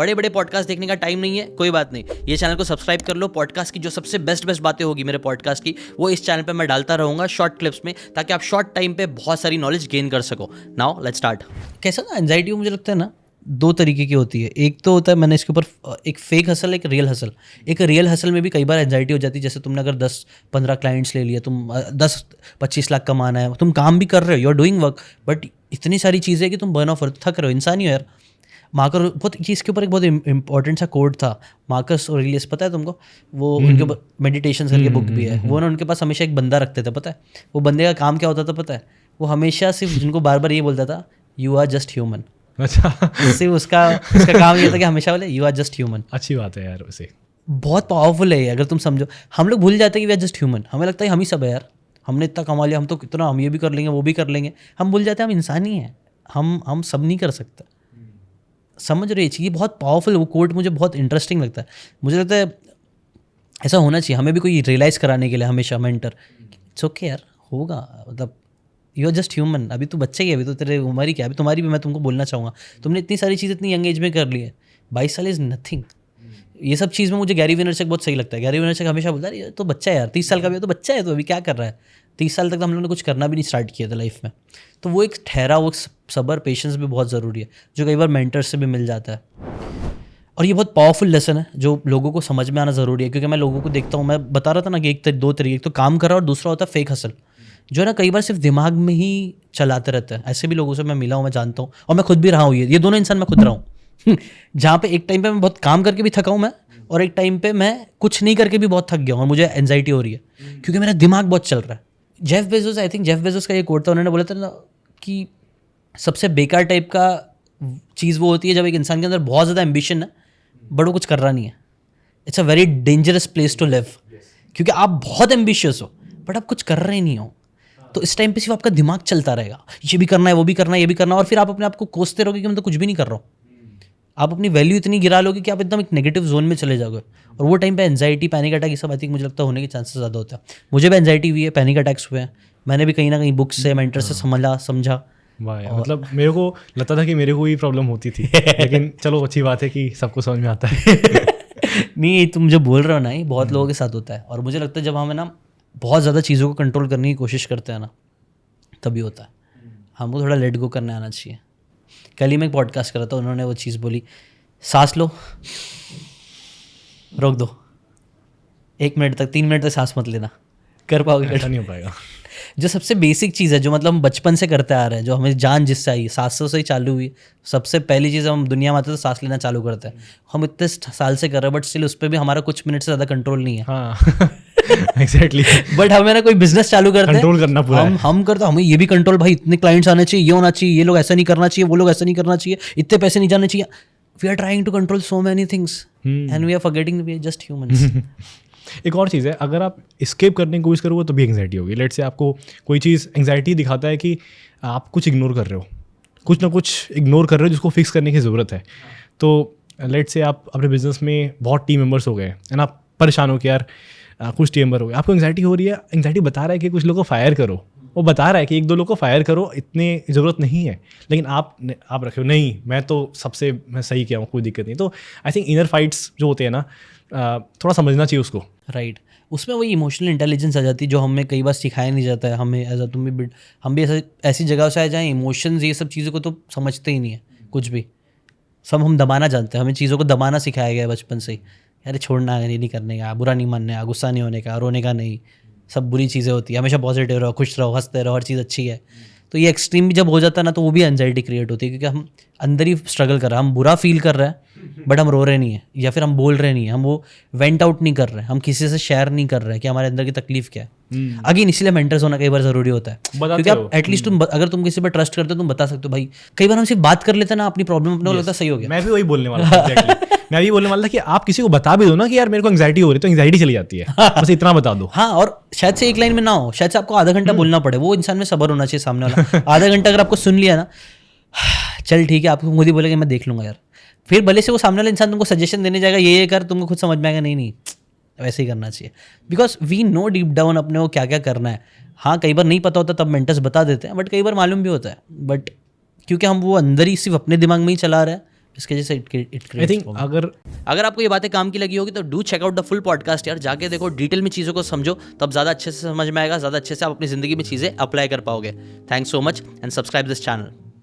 बड़े बड़े पॉडकास्ट देखने का टाइम नहीं है, कोई बात नहीं, ये चैनल को सब्सक्राइब कर लो। पॉडकास्ट की जो सबसे बेस्ट बातें होगी मेरे पॉडकास्ट की, वो इस चैनल पे मैं डालता रहूँगा शॉर्ट क्लिप्स में, ताकि आप शॉर्ट टाइम पे बहुत सारी नॉलेज गेन कर सको। Now let's start. कैसा ना एंजाइटी मुझे लगता है ना दो तरीके की होती है। एक तो होता है, मैंने इसके ऊपर एक फेक हसल, एक रियल हसल। एक रियल हसल में भी कई बार एंजाइटी हो जाती है। जैसे तुमने अगर 10-15 क्लाइंट्स ले लिए, तुम 10-25 लाख कमाना है, तुम काम भी कर रहे हो, you are doing work, but इतनी सारी चीज़ें कि तुम बर्न ऑफ हो, थक रहे हो, इंसान ही हो यार। मार्कस, बहुत इसके ऊपर एक बहुत इंपॉर्टेंट सा कोड था, मार्कस ऑरेलियस, पता है तुमको? वो उनके ऊपर मेडिटेशन करके बुक भी है, वो ना उनके पास हमेशा एक बंदा रखते थे, पता है? वो बंदे का काम क्या होता था पता है? वो हमेशा सिर्फ जिनको बार बार ये बोलता था, यू आर जस्ट ह्यूमन। अच्छा, सिर्फ उसका काम ये था कि हमेशा बोले यू आर जस्ट ह्यूमन। अच्छी बात है यार। वैसे बहुत पावरफुल है ये, अगर तुम समझो। हम लोग भूल जाते हैं कि वी आर जस्ट ह्यूमन। हमें लगता है हम ही सब है यार, हमने इतना कमा लिया, हम तो कितना, हम ये भी कर लेंगे, वो भी कर लेंगे। हम भूल जाते हैं हम इंसान ही हैं, हम सब नहीं कर सकते। समझ रहे चीज़, बहुत पावरफुल। वो कोट मुझे बहुत इंटरेस्टिंग लगता है। मुझे लगता है ऐसा होना चाहिए, हमें भी कोई रियलाइज़ कराने के लिए हमेशा मेंटर। इट्स ओके यार, होगा, मतलब यू आर जस्ट ह्यूमन। अभी तो बच्चे ही, अभी तो तेरे उम्र ही क्या, अभी तुम्हारी भी मैं तुमको बोलना चाहूँगा, तुमने इतनी सारी चीज़ इतनी यंग एज में कर ली है। 22 साल इज़ नथिंग। ये सब चीज़ में मुझे गैरी वेनरचक बहुत सही लगता है। गैरी वेनरचक हमेशा बोलता है ये तो बच्चा है यार, 30 साल का भी है तो बच्चा है, तो अभी क्या कर रहा है? 30 साल तक तो हम लोगों ने कुछ करना भी नहीं स्टार्ट किया था लाइफ में। तो वो एक ठहरा, वो सब्र, पेशेंस भी बहुत ज़रूरी है, जो कई बार मेंटर से भी मिल जाता है। और ये बहुत पावरफुल लेसन है जो लोगों को समझ में आना ज़रूरी है। क्योंकि मैं लोगों को देखता हूँ, मैं बता रहा था ना कि दो तरीके, एक तो काम कर रहा है और दूसरा होता है फेक हसल, जो है ना कई बार सिर्फ दिमाग में ही चलाते रहते हैं। ऐसे भी लोगों से मैं मिला हूँ, मैं जानता हूँ, और मैं खुद भी रहा हूँ। ये दोनों इंसान मैं खुद रहा हूँ जहाँ पे एक टाइम पे मैं बहुत काम करके भी थका हूँ मैं, और एक टाइम पे मैं कुछ नहीं करके भी बहुत थक गया हूँ और मुझे एंजाइटी हो रही है क्योंकि मेरा दिमाग बहुत चल रहा है। Jeff Bezos, I think Jeff Bezos का ये कोट था, उन्होंने बोला था ना कि सबसे बेकार टाइप का चीज़ वो होती है जब एक इंसान के अंदर बहुत ज़्यादा एम्बिशन है बट वो कुछ कर रहा नहीं है। It's a very dangerous place to live, क्योंकि आप बहुत एम्बिशियस हो बट आप कुछ कर रहे नहीं हो। तो इस टाइम पे सिर्फ आपका दिमाग चलता रहेगा, ये भी करना है, वो भी करना है, ये भी करना है, और फिर आप अपने आप को कोसते रहोगे कि मैं तो कुछ भी नहीं कर रहा हूँ। आप अपनी वैल्यू इतनी गिरा लोगे कि आप एकदम एक नेगेटिव जोन में चले जाओगे, और वो टाइम पे एंजाइटी, पैनिक अटैक, ये सब आई थिंक मुझे लगता है होने के चांसेस ज़्यादा होता है। मुझे भी एंजाइटी हुई है, पैनिक अटैक्स हुए हैं, मैंने भी कहीं ना कहीं बुक्स से, मेंटर से समझा। मतलब मेरे को लगता था कि मेरे को ही प्रॉब्लम होती थी लेकिन चलो अच्छी बात है कि सबको समझ में आता है नहीं, तुम जो बोल रहे हो ना, ये बहुत लोगों के साथ होता है, और मुझे लगता है जब हमें ना बहुत ज़्यादा चीज़ों को कंट्रोल करने की कोशिश करते हैं ना, तभी होता है। हमको थोड़ा लेट गो करने आना चाहिए। कल ही मैं एक पॉडकास्ट कर रहा था, उन्होंने वो चीज़ बोली, सांस लो, रोक दो 1 मिनट तक, 3 मिनट तक सांस मत लेना। कर पाओगे? ऐसा नहीं हो पाएगा। जो सबसे बेसिक चीज़ है, जो मतलब हम बचपन से करते आ रहे हैं, जो हमें जान जिससे आई, सांसों से ही चालू हुई। सबसे पहली चीज़, हम दुनिया में आते तो सांस लेना चालू करते हैं। हम इतने साल से कर रहे हैं बट स्टिल उस पर भी हमारा कुछ मिनट से ज़्यादा कंट्रोल नहीं है। हाँ एग्जैक्टली बट हमें ना कोई बिजनेस चालू करते हैं, कंट्रोल करना पूरा हम करते, हमें ये भी कंट्रोल, भाई इतने क्लाइंट्स आने चाहिए, ये होना चाहिए, ये लोग ऐसा नहीं करना चाहिए, वो लोग ऐसा नहीं करना चाहिए, इतने पैसे नहीं जाने चाहिए। We are trying to control so many things and we are forgetting we are just humans. एक और चीज़ है, अगर आप एस्केप करने की कोशिश करोगे तो भी एंग्जाइटी होगी। लेट से आपको कोई चीज़, एंग्जाइटी दिखाता है कि आप कुछ इग्नोर कर रहे हो, कुछ ना कुछ इग्नोर कर रहे हो जिसको फिक्स करने की ज़रूरत है। तो लेट से आप अपने बिजनेस में बहुत टीम मेंबर्स हो गए एंड आप परेशान हो कि यार कुछ टीम मेंबर हो गए, आपको एंग्जाइटी हो रही है, एंग्जाइटी बता रहा है कि कुछ लोगों को फायर करो, वो बता रहा है कि 1-2 लोग को फायर करो, इतनी ज़रूरत नहीं है, लेकिन आप रखे हो नहीं, मैं तो सबसे मैं सही किया हूँ, कोई दिक्कत नहीं। तो आई थिंक इनर फाइट्स जो होते हैं ना, थोड़ा समझना चाहिए उसको। राइट, उसमें वही इमोशनल इंटेलिजेंस आ जाती है जो हमें कई बार सिखाया नहीं जाता है। हमें एज अ हम भी ऐसी जगह से आए जहाँ इमोशंस, ये सब चीज़ों को तो समझते ही नहीं है कुछ भी। सब हम दबाना जानते हैं, हमें चीज़ों को दबाना सिखाया गया है बचपन से ही। यार छोड़ना है, नहीं करने का, बुरा नहीं मानने का, गुस्सा नहीं होने का, रोने का नहीं, सब बुरी चीज़ें होती है, हमेशा पॉजिटिव रहो, खुश रहो, हंसते रहो, हर चीज़ अच्छी है। तो ये एक्सट्रीम भी जब हो जाता है ना, तो वो भी एंजाइटी क्रिएट होती है, क्योंकि हम अंदर ही स्ट्रगल कर रहे हैं, हम बुरा फील कर रहे हैं बट हम रो रहे नहीं है, या फिर हम बोल रहे नहीं है, हम वो वेंट आउट नहीं कर रहे हैं, हम किसी से शेयर नहीं कर रहे हैं कि हमारे अंदर की तकलीफ क्या है। अगेन इसलिए मेंटर्स होना कई बार ज़रूरी होता है, क्योंकि आप एटलीस्ट अगर तुम किसी पर ट्रस्ट करते हो, तुम बता सकते हो। भाई कई बार हम सिर्फ बात कर लेते हैं ना अपनी प्रॉब्लम, अपने को लगता है सही हो गया। मैं भी वही बोलने वाला था exactly. मैं भी बोलने वाला था कि आप किसी को बता भी दो ना कि यार मेरे को एंग्जाइटी हो रही है, तो एंग्जाइटी चली जाती है, बस इतना बता दो। हाँ, और शायद से एक लाइन में ना हो, शायद से आपको आधा घंटा बोलना पड़े, वो इंसान में सब्र होना चाहिए सामने वाला। आधा घंटा अगर आपको सुन लिया ना, चल ठीक है, आपको खुद ही बोलेगा मैं देख लूंगा यार, फिर भले से वो सामने वाला इंसान तुमको सजेशन देने जाएगा, ये कर, तुमको खुद समझ में आएगा नहीं वैसे ही करना चाहिए। Because we know deep down अपने को क्या क्या करना है। हाँ, कई बार नहीं पता होता तब मेंटर्स बता देते हैं, बट कई बार मालूम भी होता है, बट क्योंकि हम वो अंदर ही सिर्फ अपने दिमाग में ही चला रहे हैं, इसके जैसे इट आई क्रिएट्स थिंक अगर आपको ये बातें काम की लगी होगी तो do check out the full podcast यार, जाके देखो, डिटेल में चीज़ों को समझो, तब ज़्यादा अच्छे से समझ में आएगा, ज़्यादा अच्छे से आप अपनी ज़िंदगी में चीज़ें अप्लाई कर पाओगे। Thanks so much and subscribe this channel.